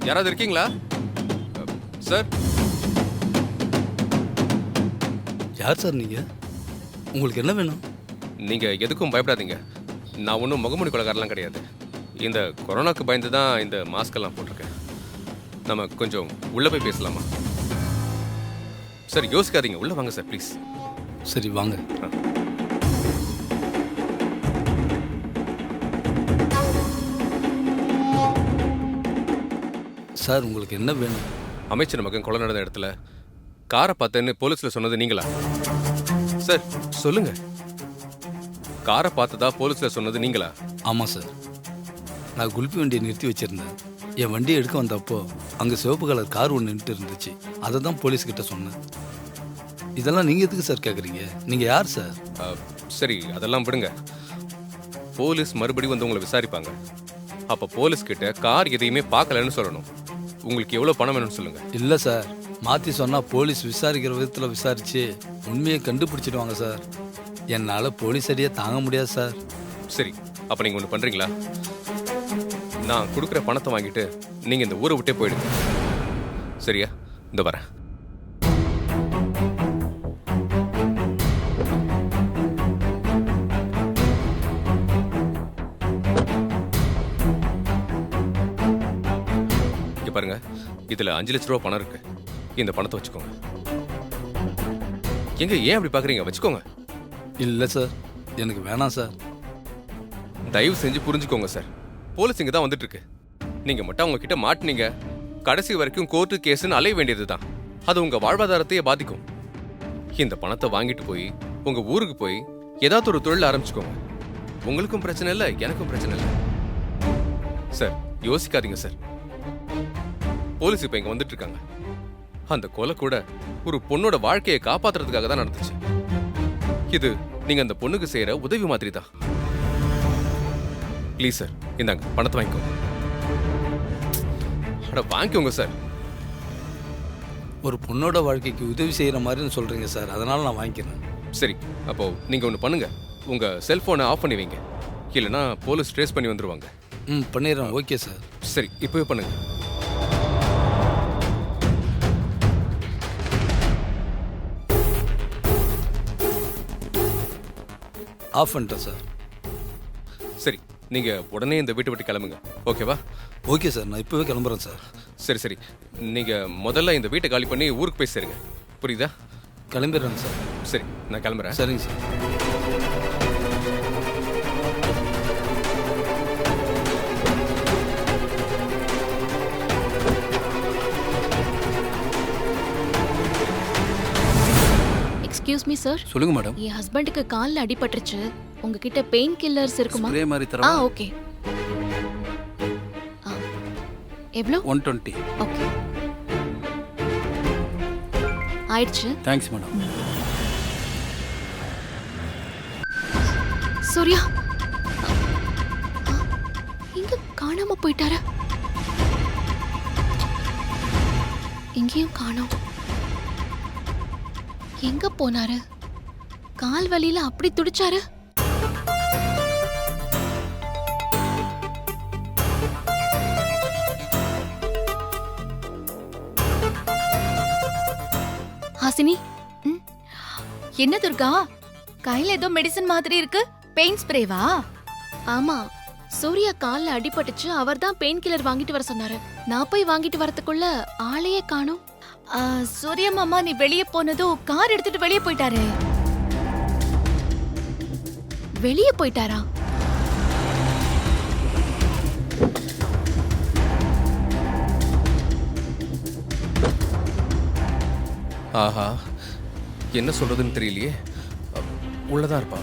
யாராவது இருக்கீங்களா சார்? யார் சார் நீங்கள்? உங்களுக்கு என்ன வேணும்? நீங்க எதுக்கும் பயப்படாதீங்க. நான் ஒன்றும் முகமூடி கொலைகாரெல்லாம் கிடையாது. இந்த கொரோனாக்கு பயந்து தான் இந்த மாஸ்க் எல்லாம் போட்டிருக்கேன். நம்ம கொஞ்சம் உள்ள போய் பேசலாமா? சார் யோசிக்காதீங்க, உள்ள வாங்க சார் ப்ளீஸ். சரி வாங்க. சார் உங்களுக்கு என்ன வேணும்? அமைச்சர் மகன் கொலை நடந்த இடத்துல காரை பார்த்தேன்னு போலீஸ்ல சொன்னது நீங்களா? சார் சொல்லுங்க, காரை பார்த்ததா போலீஸ்ல சொன்னது நீங்களா? ஆமாம் சார், நான் குல்பி வண்டியை நிறுத்தி வச்சுருந்தேன். என் வண்டியை எடுக்க வந்தப்போ அங்கே சிவப்பு கலர் கார் ஒன்று நின்றுட்டு இருந்துச்சு. அதை தான் போலீஸ்கிட்ட சொன்னேன். இதெல்லாம் நீங்கள் எதுக்கு சார் கேட்குறீங்க? நீங்கள் யார் சார்? சரி அதெல்லாம் விடுங்க. போலீஸ் மறுபடியும் வந்து உங்களை விசாரிப்பாங்க. அப்போ போலீஸ் கிட்ட கார் எதையுமே பார்க்கலன்னு சொல்லணும். உங்களுக்கு எவ்வளோ பணம் வேணும்னு சொல்லுங்க. இல்லை சார், மாற்றி சொன்னால் போலீஸ் விசாரிக்கிற விதத்தில் விசாரித்து உண்மையை கண்டுபிடிச்சிடுவாங்க சார். என்னால் போலீஸ் அடியை தாங்க முடியாது சார். சரி, அப்போ நீங்கள் ஒன்று பண்ணுறீங்களா? நான் கொடுக்குற பணத்தை வாங்கிட்டு நீங்கள் இந்த ஊரை விட்டே போயிடுங்க. சரியா? இந்த வரேன். இங்க பாருங்க, இதுல 5 லட்ச ரூபா பணம் இருக்கு. இந்த பணத்தை வச்சுக்கோங்க. எங்க ஏன் அப்படி பாக்குறீங்க? வச்சுக்கோங்க. இல்லை சார், எனக்கு வேணாம் சார். தயவு செஞ்சு புரிஞ்சுக்கோங்க சார். போலீஸ் இங்க தான் வந்துட்டு இருக்கு. நீங்க மட்டும் அவங்க கிட்ட மாட்டினீங்க, கடைசி வரைக்கும் கோர்ட்டு கேஸ்ன்னு அலைய வேண்டியது தான். அது உங்க வாழ்வாதாரத்தையே பாதிக்கும். இந்த பணத்தை வாங்கிட்டு போய் உங்க ஊருக்கு போய் ஏதாவது ஒரு தொழில் ஆரம்பிச்சுக்கோங்க. உங்களுக்கும் பிரச்சனை இல்லை, எனக்கும் பிரச்சனை இல்லை. சார் யோசிக்காதீங்க சார். போலீஸ் இப்ப இங்க வந்துட்டு இருக்காங்க. அந்த கொலை கூட ஒரு பொண்ணோட வாழ்க்கையை காப்பாத்துறதுக்காக தான் நடந்துச்சு. இது நீங்க அந்த பொண்ணுக்கு செய்யற உதவி மாதிரி தான். ப்ளீஸ் சார், இந்தாங்க பணத்தை வாங்கிக்கோங்க. அட வாங்கிக்கோங்க சார். ஒரு பொண்ணோட வாழ்க்கைக்கு உதவி செய்கிற மாதிரின்னு சொல்கிறீங்க சார், அதனால் நான் வாங்கிக்கிறேன். சரி, அப்போ நீங்க ஒன்று பண்ணுங்க. உங்க செல்போனை ஆஃப் பண்ணி வைங்க, இல்லைன்னா போலீஸ் ட்ரேஸ் பண்ணி வந்துருவாங்க. பண்ணிடுறேன். Okay sir. சரி, இப்பவே பண்ணுங்க. ஆஃப் பண்ணிட்டேன் சார். சரி, நீங்க உடனே இந்த வீட்டை விட்டு கிளம்புங்க. ஓகேவா? ஓகே சார், நான் இப்போவே கிளம்புறேன் சார். சரி சரி, நீங்க முதல்ல இந்த வீட்டை காலி பண்ணி ஊருக்கு போய் சேருங்க. புரியுதா? கிளம்பிடுறேங்க சார். சரி, நான் கிளம்புறேன். சரிங்க சார். Excuse me sir. சொல்லுங்க மேடம். என் ஹஸ்பண்டுக்கு கால்ல அடிபட்டுருச்சு. உங்ககிட்ட பெயின் கில்லர்ஸ் இருக்குமா? ஸ்ப்ரே மாதிரி தரவா? ஓகே. எவ்வளோ? 120. ஓகே, ஆயிடுச்சு. Thanks madam. சூர்யா இங்க காணாம போயிட்டாரு. எங்கேயும் காணோம். எங்க போனாரு? கால் வலியில அப்படி துடிச்சாரு. ஹாசினி, என்ன துர்கா, கையில ஏதோ மெடிசன் மாதிரி இருக்கு. பெயின் ஸ்ப்ரேவா? ஆமா, சூர்யா கால்ல அடிபட்டுச்சு. அவர் தான் பெயின் கில்லர் வாங்கிட்டு வர சொன்னாரு. நான் போய் வாங்கிட்டு வரதுக்குள்ள ஆளையே காணோம். சூர்யா மாமா, நீ வெளியே போனதும் கார் எடுத்துட்டு வெளியே போயிட்டாரு. வெளியே போயிட்டாரா? ஆஹா, என்ன சொல்றதுன்னு தெரியலையே. உள்ளதான் இருப்பா.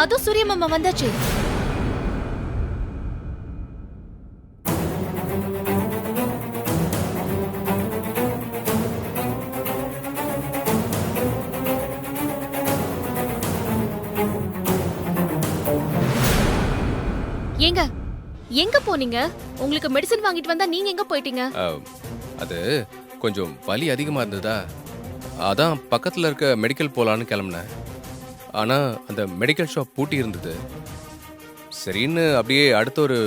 அதுவும் சூர்யா மாமா வந்தாச்சு. ஏங்க, எங்க போனீங்க? உங்களுக்கு மெடிசன் வாங்கிட்டு வந்தா நீங்க எங்க போயிட்டீங்க? அது கொஞ்சம் வலி அதிகமா இருந்ததா, அதான் பக்கத்துல இருக்க மெடிக்கல் போலான்னு கிளம்புனேன். ஆனா அந்த மெடிக்கல் ஷாப் பூட்டி இருந்தது. சரின்னு அப்படியே அடுத்த ஒரு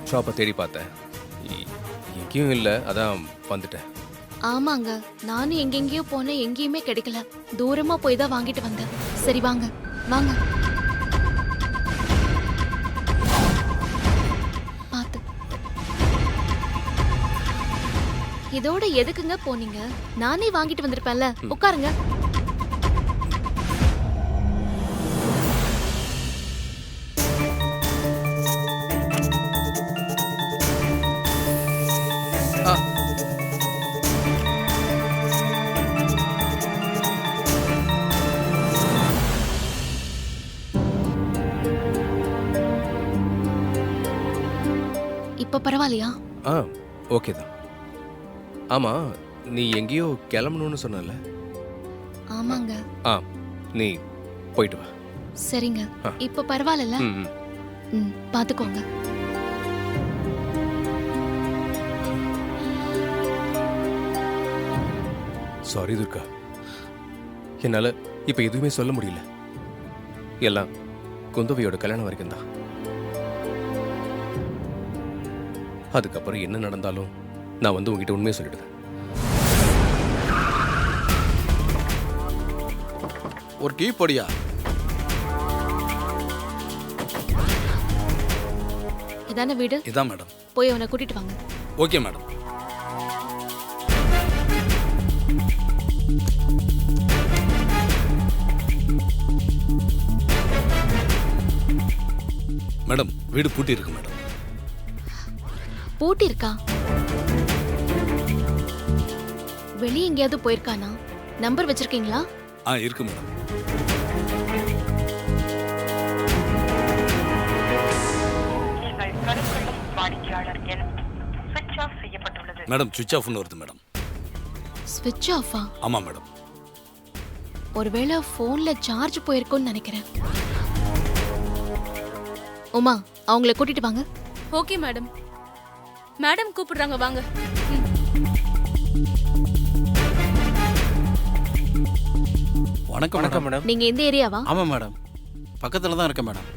ஷாப்பை தேடி பார்த்தேன். எங்கேயும் இல்லை, அதான் வந்துட்டேன். ஆமாங்க, நானும் எங்கெங்கேயோ போனேன், எங்கேயுமே கிடைக்கல. தூரமா போய் தான் வாங்கிட்டு வந்தேன். சரி வாங்க வாங்க. பாத்து. இதோட எதுக்குங்க போனீங்க? நானே வாங்கிட்டு வந்திருப்பேன்ல. உட்காருங்க. இப்ப பரவாயில்லையா? ஓகே தான். ஆமா, நீ எங்கேயோ கிளம்பணும்னு சொன்னல? ஆமாங்க. நீ போயிட்டு வா. சரிங்க. இப்ப பரவாயில்ல? பாத்துக்கோங்க. சாரி துர்கா, என்னால இப்ப எதுவுமே சொல்ல முடியல. எல்லாம் குந்தவையோட கல்யாணம் வரைக்கும் தான். அதுக்கப்புறம் என்ன நடந்தாலும் நான் வந்து உங்ககிட்ட உண்மையை சொல்லிடுவேன். ஒரு டீ பொடியா? இதான வீடு? இதான் மேடம். போய் அவனை கூட்டிட்டு வாங்க. Okay madam. மேடம், வீடு பூட்டி இருக்கு மேடம். பூட்டி இருக்கா? வெளியே எங்கேயாவது போயிருக்கானா? நம்பர் வச்சிருக்கீங்களா? இருக்கு மேடம். மேடம், சுவிட்ச் ஆஃப்னு வருது மேடம். ஸ்விட்ச் ஆஃபா? ஆமா மேடம். ஒருவேளை போன்ல சார்ஜ் போயிருக்கும்னு நினைக்கிறேன். உமா, அவங்கள கூட்டிட்டு வாங்க. Okay madam. மேடம் கூப்பிடுறாங்க, வாங்க. வணக்கம் மேடம். நீங்க எந்த ஏரியாவா? ஆமா மேடம், பக்கத்துல தான் இருக்கேன் மேடம்.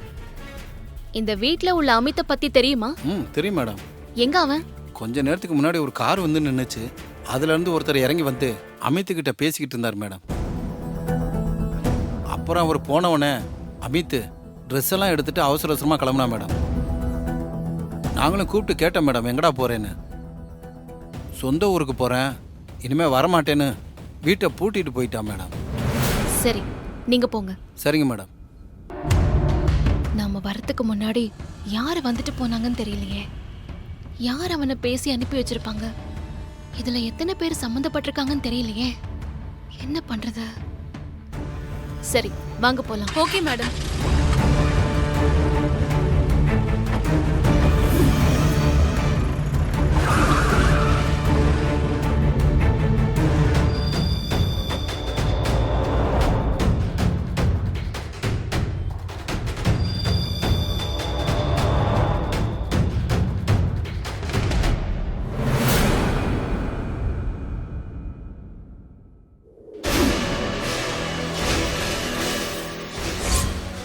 இந்த வீட்ல உள்ள அமித்த பத்தி தெரியுமா? தெரியும் மேடம். எங்க அவன்? கொஞ்ச நேரத்துக்கு முன்னாடி ஒரு கார் வந்து நின்னுச்சு. அதுல இருந்து ஒருத்தர் இறங்கி வந்து அமித் கிட்ட பேசிக்கிட்டு இருந்தார் மேடம். அப்புறம் அவர் போனவனே அமித் ட்ரெஸ் எல்லாம் எடுத்துட்டு அவசர அவசரமா கிளம்புனா மேடம். நாங்களும் கூப்பிட்டு கேட்டோம் மேடம், எங்கடா போறேன்னு. சொந்த ஊருக்கு போறேன், இனிமே வரமாட்டேன்னு வீட்டை பூட்டிட்டு போயிட்டான் மேடம். சரி, நீங்க போங்க. சரிங்க மேடம். நாம வரதுக்கு முன்னாடி யார் வந்துட்டு போனாங்கன்னு தெரியலையே. யார் அவனை பேசி அனுப்பி வச்சிருப்பாங்க? இதுல எத்தனை பேர் சம்மந்தப்பட்டிருக்காங்கன்னு தெரியலையே. என்ன பண்றது? சரி, வாங்க போலாம். Okay madam.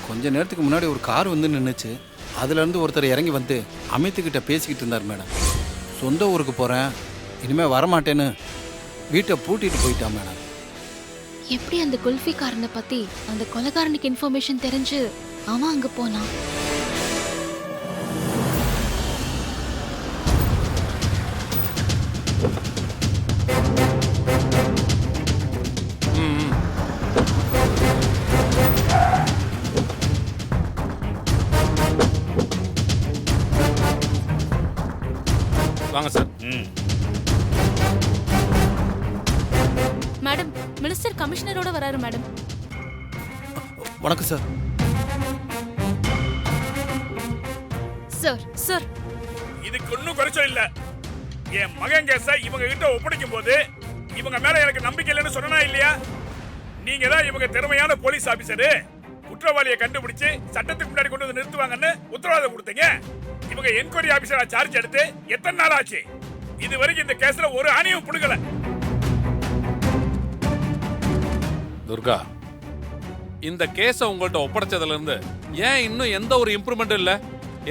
கொஞ்ச நேரத்துக்கு முன்னாடி ஒரு கார் வந்து நின்னுச்சு. அதுல இருந்து ஒருத்தர் இறங்கி வந்து அமித் கிட்ட பேசிக்கிட்டு இருந்தார் மேடம். சொந்த ஊருக்கு போறேன், இனிமே வரமாட்டேன்னு வீட்டை பூட்டிட்டு போயிட்டான் மேடம். எப்படி அந்த குல்ஃபிக்காரனை பத்தி அந்த கொலைகாரனுக்கு இன்ஃபர்மேஷன் தெரிஞ்சு அவன் அங்க போனான்? வாங்க சார். மேடம், மினிஸ்டர் கமிஷனரோட வராரு மேடம். வணக்கம் சார். சார் சார், இதுக்கு ஒன்னும் குறைச்சல் இல்ல. என் மகன் கேஸ இவங்க கிட்ட ஒப்படைக்கும் போது இவங்க மேல எனக்கு நம்பிக்கை இல்லைன்னு சொன்னா இல்லையா? நீங்க தான் இவங்க திறமையான போலீஸ் ஆபீசரு, குற்றவாளியை கண்டுபிடிச்சு சட்டத்துக்கு முன்னாடி கொண்டு வந்து நிறுத்துவாங்கன்னு உத்தரவாதம் கொடுத்தீங்க. இவங்க என்கொயரி ஆபீசரா சார்ஜ் எடுத்து எத்தனை நாள் ஆச்சு? இது வரைக்கும் இந்த கேஸ்ல ஒரு ஆணியும் புடுங்கல. துர்கா, இந்த கேஸை உங்கள்ட்ட ஒப்படைச்சதுல இருந்து ஏன் இன்னும் எந்த ஒரு இம்ப்ரூவ்மெண்ட்டும் இல்ல?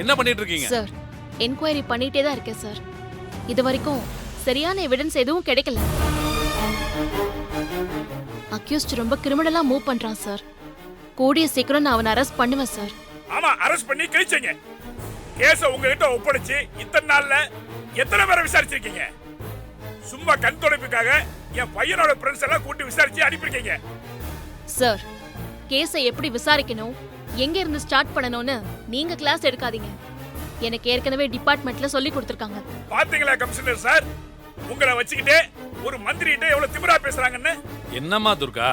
என்ன பண்ணிட்டு இருக்கீங்க? சார் என்கொயரி பண்ணிட்டே தான் இருக்கேன் சார். இது வரைக்கும் சரியான எவிடன்ஸ் எதுவும் கிடைக்கல. அக்யூஸ்ட் ரொம்ப கிரிமினலா மூவ் பண்றான் சார். கூடிய சீக்கிரம் நான் அவனை அரெஸ்ட் பண்ணுவேன் சார். ஆமா, அரெஸ்ட் பண்ணி கிழிச்சீங்க. கேஸ உங்ககிட்ட ஒப்படைச்சு இத்தனை நாள்ல எத்தனை பேரை விசாரிச்சிருக்கீங்க? சும்மா கண் துடைப்புக்காக என் பையனோட ஃப்ரெண்ட்ஸ் எல்லாம் கூட்டி விசாரிச்சு அனுப்பிருக்கீங்க. சார் கேஸை எப்படி விசாரிக்கணும், எங்க இருந்து ஸ்டார்ட் பண்ணணும்னு நீங்க கிளாஸ் எடுக்காதீங்க. எனக்கு ஏற்கனவே டிபார்ட்மெண்ட்ல சொல்லி கொடுத்துருக்காங்க. பாத்தீங்களா கமிஷனர் சார், உங்களை வச்சுக்கிட்டே ஒரு மந்திரிகிட்ட எவ்வளவு திமிரா பேசுறாங்கன்னு. என்னம்மா துர்கா?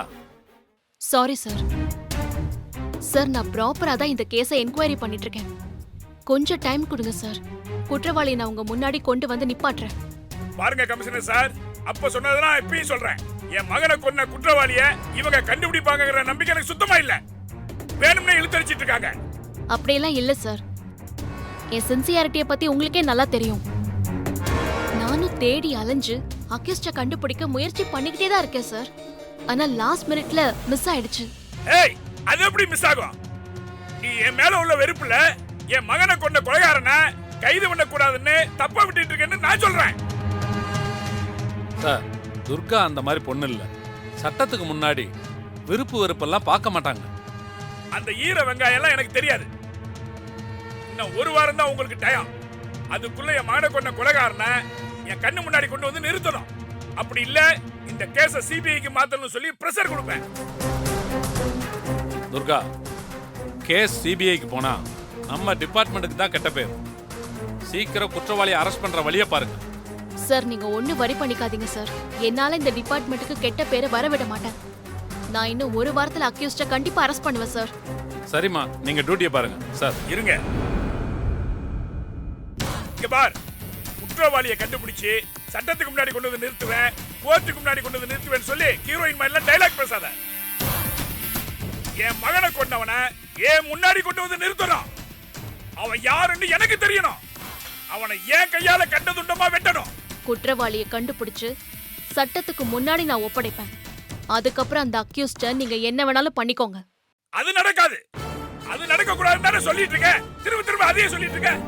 Sorry sir. சார் நான் ப்ராப்பரா தான் இந்த கேஸை என்கொயரி பண்ணிட்டு இருக்கேன். கொஞ்சம் டைம் கொடுங்க சார். குற்றவாளியை நான் உங்க முன்னாடி கொண்டு வந்து நிப்பாட்டுறேன். பாருங்க கமிஷனர் சார், அப்ப சொன்னதெல்லாம் இப்பயும் சொல்றேன். என் மகனை கொன்ன குற்றவாளிய இவங்க கண்டுபிடிப்பாங்கங்கிற நம்பிக்கை எனக்கு சுத்தமா இல்ல. வேணும்னே இழுத்தடிச்சிட்டு இருக்காங்க. அப்படியெல்லாம் இல்ல சார். என் சின்சியாரிட்டியை பத்தி உங்களுக்கே நல்லா தெரியும். நானும் தேடி அலைஞ்சு அக்யூஸ்ட கண்டுபிடிக்க முயற்சி பண்ணிக்கிட்டே தான் இருக்கேன் சார். ஆனா லாஸ்ட் மினிட்ல மிஸ் ஆயிடுச்சு. ஏய், அது எப்படி மிஸ் ஆகும்? நீ என் மேல உள்ள வெறுப்புல என் மகனை கொண்ட கொலைகாரனை கைது பண்ண கூடாதுன்னு தப்பா விட்டுட்டு இருக்கேன்னு நான் சொல்றேன். சார், துர்கா அந்த மாதிரி பொண்ணு இல்ல. சட்டத்துக்கு முன்னாடி விருப்பு வெறுப்பெல்லாம் பார்க்க மாட்டாங்க. அந்த ஈர வெங்காயம் எல்லாம் எனக்கு தெரியாது. இன்னும் ஒரு வாரம் தான் உங்களுக்கு டயம். அதுக்குள்ள என் மகனை கொண்ட கொலைகாரனை என் கண்ணு முன்னாடி கொண்டு வந்து நிறுத்தணும். அப்படி இல்ல இந்த கேஸ சிபிஐக்கு மாத்தணும்னு சொல்லி பிரஷர் கொடுப்பேன். துர்கா, கேஸ் சிபிஐக்கு போனா நம்ம டிபார்ட்மெண்ட்டுக்கு தான் கெட்ட பேர். சீக்கிரம் குற்றவாளியை அரெஸ்ட் பண்ற வழியை பாருங்க. சார் நீங்க ஒண்ணு வரி பண்ணிக்காதீங்க சார். என்னால இந்த டிபார்ட்மெண்ட்டுக்கு கெட்ட பேரை வரவிட மாட்டேன். நான் இன்னும் ஒரு வாரத்துல அக்யூஸ்ட கண்டிப்பா அரெஸ்ட் பண்ணுவேன் சார். சரிம்மா, நீங்க டியூட்டியை பாருங்க. சார் இருங்க. இங்க பார், குற்றவாளியை கண்டுபிடிச்சு சட்டத்துக்கு முன்னாடி கொண்டு வந்து நிறுத்துவேன், கோர்ட்டுக்கு முன்னாடி கொண்டு வந்து நிறுத்துவேன்னு சொல்லி ஹீரோயின் மாதிரிலாம் டைலாக் பேசாத. என் மகனை கொண்டவனை ஏன் முன்னாடி கொண்டு வந்து நிறுத்தணும். அவன் யாருன்னு எனக்கு தெரியணும். அவனை ஏன் கையால கண்ட துண்டமா வெட்டணும். குற்றவாளியை கண்டுபிடிச்சு சட்டத்துக்கு முன்னாடி நான் ஒப்படைப்பேன். அதுக்கப்புறம் அந்த அக்யூஸ்ட நீங்க என்ன வேணாலும் பண்ணிக்கோங்க. அது நடக்காது. அது நடக்க கூடாதுன்னு சொல்லிட்டு இருக்கேன். திரும்ப திரும்ப அதையே சொல்லிட்டு இருக்கேன்.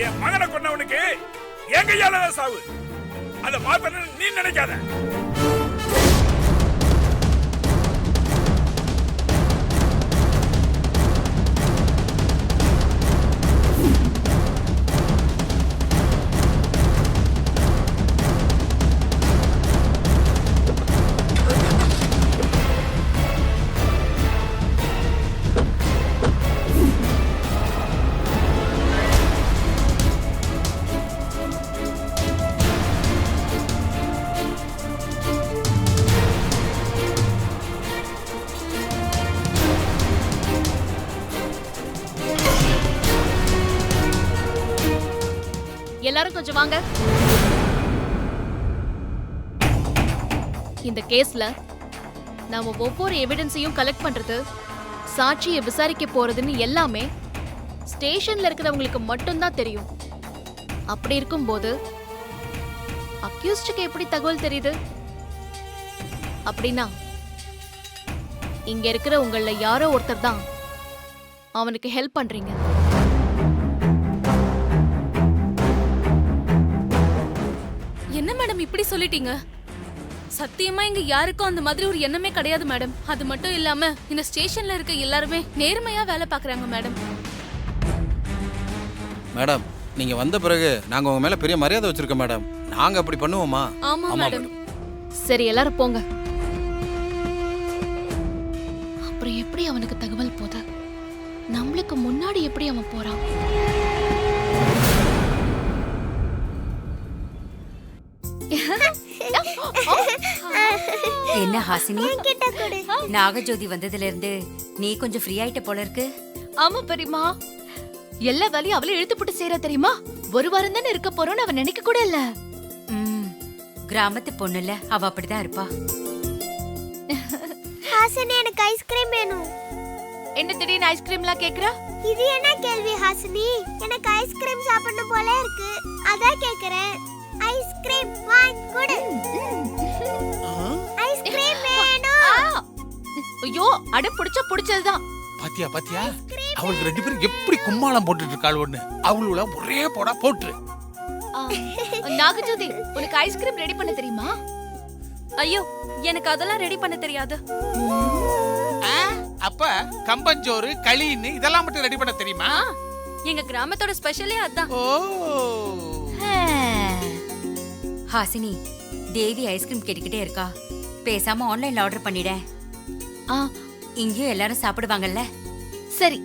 என் மகனை கொண்டவனுக்கு என் கையால தான் சாவு. அதை மாத்தணும்னு நீ நினைக்காத. எல்லாரும் கொஞ்சம் வாங்க. இந்த கேஸ்ல நாம ஒவ்வொரு எவிடன்ஸையும் கலெக்ட் பண்றது, சாட்சியை விசாரிக்க போறதுன்னு எல்லாமே ஸ்டேஷன்ல இருக்கிறவங்களுக்கு மட்டும்தான் தெரியும். அப்படி இருக்கும்போது அக்யூஸ்டுக்கு எப்படி தகவல் தெரியுது? அப்படின்னா இங்க இருக்கிற உங்கள யாரோ ஒருத்தர் தான் அவனுக்கு ஹெல்ப் பண்றீங்க. என்ன மேடம் இப்படி சொல்லிட்டீங்க? சத்தியமா இங்க யாருக்கும் அந்த மாதிரி ஒரு எண்ணமே கிடையாது மேடம். அது மட்டும் இல்லாம இந்த ஸ்டேஷன்ல இருக்க எல்லாருமே நேர்மையா வேலை பாக்குறாங்க மேடம். மேடம், நீங்க வந்த பிறகு நாங்க உங்க மேல பெரிய மரியாதை வச்சிருக்கோம் மேடம். நாங்க அப்படி பண்ணுவோமா? ஆமா மேடம். சரி எல்லாரும் போங்க. அப்புறம் எப்படி அவனுக்கு தகவல் போத? நம்மளுக்கு முன்னாடி எப்படி அவன் போறான்? என்ன ஹாசினி, நாகஜோதி வந்ததுல இருந்து நீ கொஞ்சம் ஃப்ரீ ஆயிட்ட போல இருக்கு. ஆமா பெரியமா, எல்லா வேலையும் அவளை இழுத்து போட்டு செய்யற தெரியுமா? ஒரு வாரம் தானே இருக்க போறோம்னு அவன் நினைக்க கூட இல்ல. கிராமத்து பொண்ணுல அவ அப்படிதான் இருப்பா. ஹாசினி, எனக்கு ஐஸ்கிரீம் வேணும். என்ன திடீர்னு ஐஸ்கிரீம்லாம் கேக்குற? இது என்ன கேள்வி ஹாசினி? எனக்கு ஐஸ்கிரீம் சாப்பிடணும் போல இருக்கு, அதான் கேக்குறேன். ஐஸ்கிரீம் வாங்கி கொடு. ஐஸ்கிரீம் வேணும். ஐயோ அடம் புடிச்சா புடிச்சதுதான். பாத்தியா பாத்தியா அவளுக்கு 2 பேரும் எப்படி கும்மாளம் போட்டுட்டு இருக்காள் ஒண்ணு. அவளுல ஒரே போடா போட்டுரு. நாகஜோதி, உனக்கு ஐஸ்கிரீம் ரெடி பண்ண தெரியுமா? ஐயோ எனக்கு அதெல்லாம் ரெடி பண்ண தெரியாது. அப்ப கம்பஞ்சோறு களின்னு இதெல்லாம் மட்டும் ரெடி பண்ண தெரியுமா? எங்க கிராமத்தோட ஸ்பெஷலே அதான். ஓ ஹாசினி, தேவி ஐஸ்கிரீம் கேட்டுக்கிட்டே இருக்கா. பேசாம ஆன்லைன்ல ஆர்டர் பண்ணிட. இங்கேயும் எல்லாரும் சாப்பிடுவாங்கல்ல. சரி,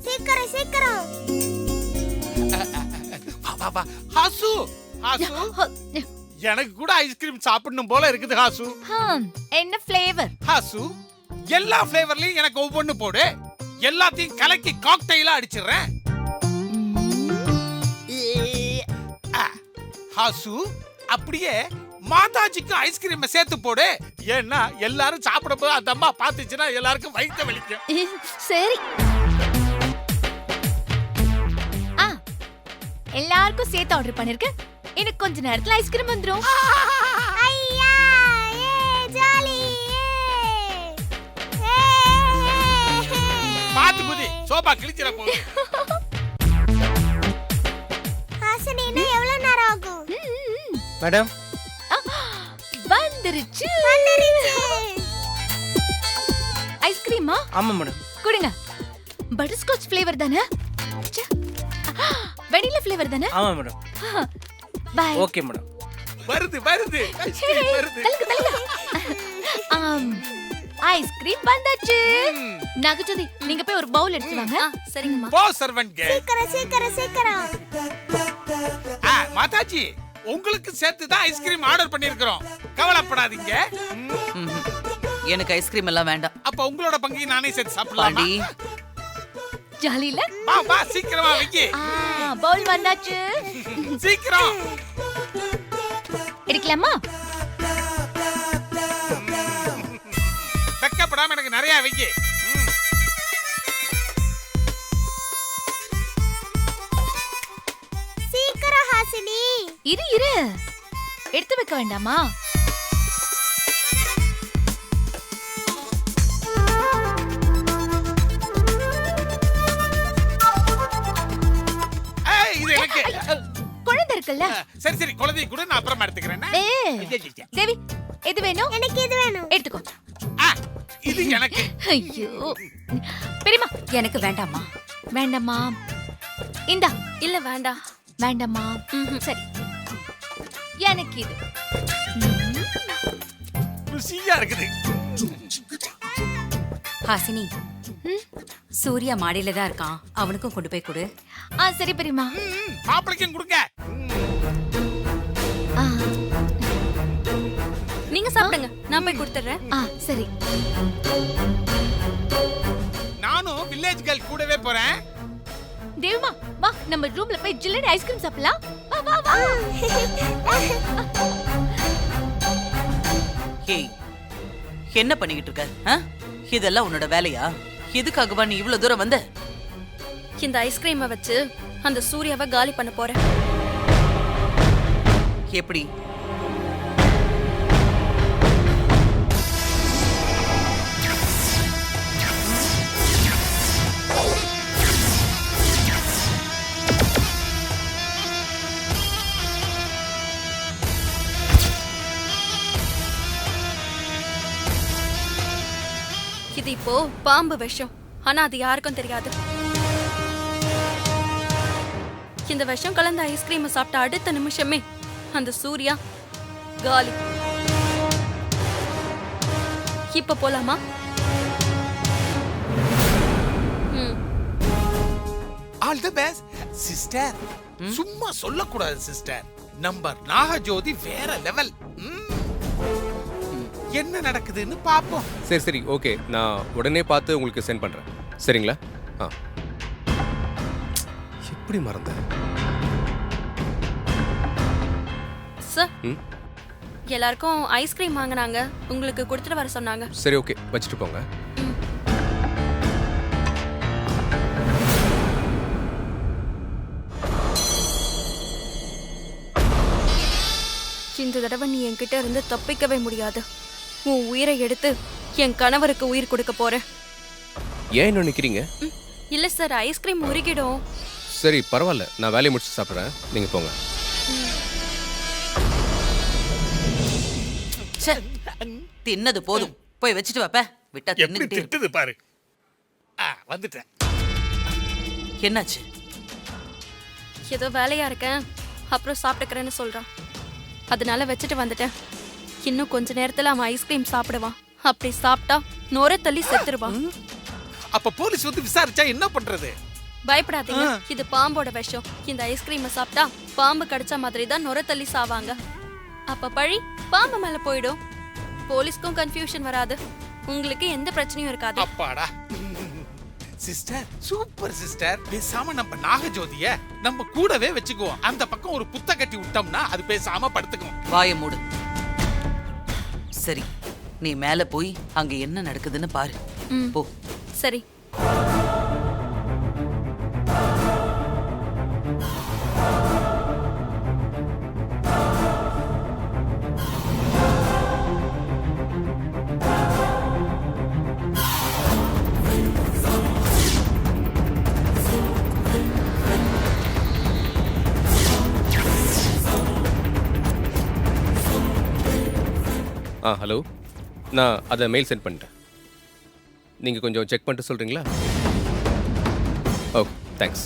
சீக்கிரம் சீக்கிரம். வா வா ஹாசு ஹாசு, எனக்கு கூட ஐஸ்கிரீம் சாப்பிடணும் போல இருக்குது ஹாசு. என்ன ஃப்ளேவர்? ஹாசு, எல்லா ஃப்ளேவர்லயும் எனக்கு ஒவ்வொன்னு போடு. எல்லாத்தையும் கலக்கி காக்டெயிலா அடிச்சிடுறேன். ஹாசு, அப்படியே மாதாஜிக்கு ஐஸ்கிரீம் சேர்த்து போடு. ஏன்னா எல்லாரும் சாப்பிடும்போது அந்த அம்மா பாத்துச்சுன்னா எல்லாருக்கும் வயிற்று வலிக்கும். சரி. எல்லாருக்கும் சேர்த்து ஆர்டர் பண்ணிருக்கேன். எனக்கு கொஞ்ச நேரத்துல ஐஸ்கிரீம் வந்துரும். ஐயா ஏ ஜாலி ஏ. பாத்து குதி, சோபா கிழிச்சிர போகுது. ஹாசினி, இன்னும் எவ்வளவு நேரம் ஆகும்? மேடம் வந்துருச்சு. ஐஸ்கிரீமா? ஆமா மேடம். கொடுங்க. பட்டர்ஸ்காட்ச் ஃப்ளேவர் தானே? வெனிலா ஃப்ளேவர் தானே? ஆமா மேடம். பை. Okay madam. வருது வருது ஐஸ்கிரீம் வருது. ஐஸ்கிரீம் வந்தாச்சு. நாகஜோதி, நீங்க போய் ஒரு பவுல் எடுத்து வாங்க. சரிங்கம்மா. போ சர்வன்ட் கே. சீக்கிரம் சீக்கிரம் சீக்கிரம். மாதாஜி, உங்களுக்கு சேர்த்து தான் ஐஸ்கிரீம் ஆர்டர் பண்ணிருக்கிறோம். கவலைப்படாதீங்க. எனக்கு ஐஸ்கிரீம் எல்லாம் வேண்டாம். அப்ப உங்களோட பங்கையும் நானே சேர்த்து சாப்பிடலாமா? ஜாலில வா வா, சீக்கிரமா வைக்கி. பவுல் வந்தாச்சு. சீக்கிரம் எடுக்கலாமா? வெக்கப்படாம எனக்கு நிறைய வைக்கி. சீக்கிரம் ஹாசினி. இரு எடுத்து வைக்க வேண்டாமா? இது எனக்கு குழந்தை இருக்குல்ல. சரி சரி, குழந்தையை கூட நான் அப்புறமா எடுத்துக்கிறேன். தேவி, எது வேணும்? எனக்கு இது வேணும். எடுத்துக்கோ. இது எனக்கு. ஐயோ பெரியம்மா, எனக்கு வேண்டாமா? வேண்டாமா? இந்தா. இல்ல வேண்டாம். வேண்டாமா? சரி, எனக்கு இது. ருசியா இருக்குது. ஹாசினி, சூர்யா மாடியில தான் இருக்கான். அவனுக்கும் கொண்டு போய் கொடு. சரி பெரியம்மா. மாப்பிளைக்கும் கொடுங்க. நீங்க சாப்பிடுங்க, நான் போய் கொடுத்துறேன். சரி. நானும் வில்லேஜ் கேர்ள் கூடவே போறேன். தேவிமா, வா நம்ம ரூம்ல போய் ஜில்லுன்னு ஐஸ்கிரீம் சாப்பிடலாம். வா வா வா. ஹேய், என்ன பண்ணிக்கிட்டு இருக்க? இதெல்லாம் உன்னோட வேலையா? எதுக்காகவா நீ இவ்வளவு தூரம் வந்த? இந்த ஐஸ்கிரீமை வச்சு அந்த சூர்யாவை காலி பண்ண போறேன். எப்படி? இது இப்போ பாம்பு விஷம். ஆனா அது யாருக்கும் தெரியாது. இந்த விஷம் கலந்த ஐஸ்கிரீம் சாப்பிட்ட அடுத்த நிமிஷமே அந்த சூர்யா காலி. இப்ப போலாமா? All the best sister. சும்மா சொல்லக்கூடாது சிஸ்டர். நம்பர் நாகஜோதி வேற லெவல். என்ன நடக்குதுன்னு பாப்போம். சரி சரி, ஓகே, நான் உடனே பார்த்து உங்களுக்கு சென்ட் பண்றேன். சரிங்களா? எப்படி மறந்தேன் சார்? எல்லாருக்கும் ஐஸ்கிரீம் வாங்கினாங்க, உங்களுக்கு கொடுத்துட்டு வர சொன்னாங்க. சரி, ஓகே, வச்சுட்டு போங்க. இந்த தடவை நீ என்கிட்ட இருந்து தப்பிக்கவே முடியாது. உன் உயிரை எடுத்து என் கணவருக்கு உயிர் கொடுக்க போறேன். ஏன் இன்னும் நிக்கிறீங்க? இல்ல சார், ஐஸ்கிரீம் உருகிடும். சரி பரவாயில்ல, நான் வேலையை முடிச்சு சாப்பிட்றேன், நீங்க போங்க. ச்சே, தின்னது போதும், போய் வச்சுட்டு வாப்ப. விட்டா எப்படி தின்னுக்கிட்டே இரு. திட்டுது பாரு. வந்துட்டேன். என்னாச்சு? ஏதோ வேலையா இருக்கேன், அப்புறம் சாப்பிட்டுக்கிறேன்னு சொல்றான். அதனால வச்சுட்டு வந்துட்டேன். இன்னும் கொஞ்ச நேரத்துல அவன் ஐஸ்கிரீம் சாப்பிடுவான். அப்படி சாப்பிட்டா நோர தள்ளி செத்துருவான். அப்ப போலீஸ் வந்து விசாரிச்சா என்ன பண்றது? பயப்படாதீங்க, இது பாம்போட விஷம். இந்த ஐஸ்கிரீமை சாப்பிட்டா பாம்பு கடிச்ச மாதிரி தான் நுர தள்ளி சாவாங்க. அப்ப பழி பாம்பு மேல போயிடும். போலீஸ்க்கும் கன்ஃபியூஷன் வராது, உங்களுக்கு எந்த பிரச்சனையும் இருக்காது. அப்பாடா. Sister, super sister. பேசாம நம்ம நாகஜோதிய நம்ம கூடவே வச்சுக்குவோம். அந்த பக்கம் ஒரு புத்த கட்டி விட்டோம்னா அது பேசாம படுத்துக்கும். வாயை மூடு. சரி, நீ மேல போய் அங்க என்ன நடக்குதுன்னு பாரு. போ. சரி. ஹலோ, நான் அதை மெயில் சென்ட் பண்ணிட்டேன். நீங்கள் கொஞ்சம் செக் பண்ணிட்டு சொல்கிறீங்களா? Okay, thanks.